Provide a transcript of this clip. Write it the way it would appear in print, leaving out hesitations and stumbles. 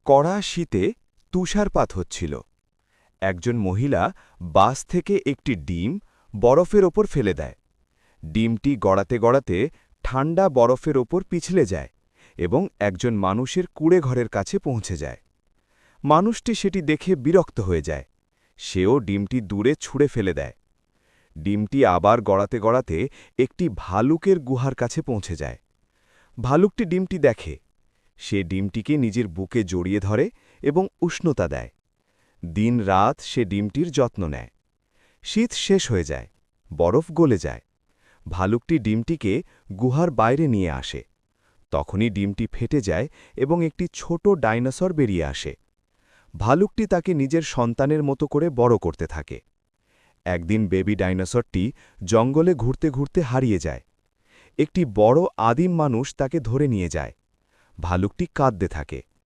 কড়া শীতে তুষারপাত হচ্ছিল। একজন মহিলা বাস থেকে একটি ডিম বরফের ওপর ফেলে দেয়। ডিমটি গড়াতে গড়াতে ঠান্ডা বরফের ওপর পিছলে যায় এবং একজন মানুষের কুঁড়েঘরের কাছে পৌঁছে যায়। মানুষটি সেটি দেখে বিরক্ত হয়ে যায়। সেও ডিমটি দূরে ছুঁড়ে ফেলে দেয়। ডিমটি আবার গড়াতে গড়াতে একটি ভালুকের গুহার কাছে পৌঁছে যায়। ভালুকটি ডিমটি দেখে। সে ডিমটিকে নিজের বুকে জড়িয়ে ধরে এবং উষ্ণতা দেয়। দিন রাত সে ডিমটির যত্ন নেয়। শীত শেষ হয়ে যায়, বরফ গলে যায়। ভালুকটি ডিমটিকে গুহার বাইরে নিয়ে আসে। তখনই ডিমটি ফেটে যায় এবং একটি ছোট ডাইনোসর বেরিয়ে আসে। ভালুকটি তাকে নিজের সন্তানের মতো করে বড় করতে থাকে। একদিন বেবি ডাইনোসরটি জঙ্গলে ঘুরতে ঘুরতে হারিয়ে যায়। একটি বড় আদিম মানুষ তাকে ধরে নিয়ে যায়। ভালুকটি কাঁদতে থাকে।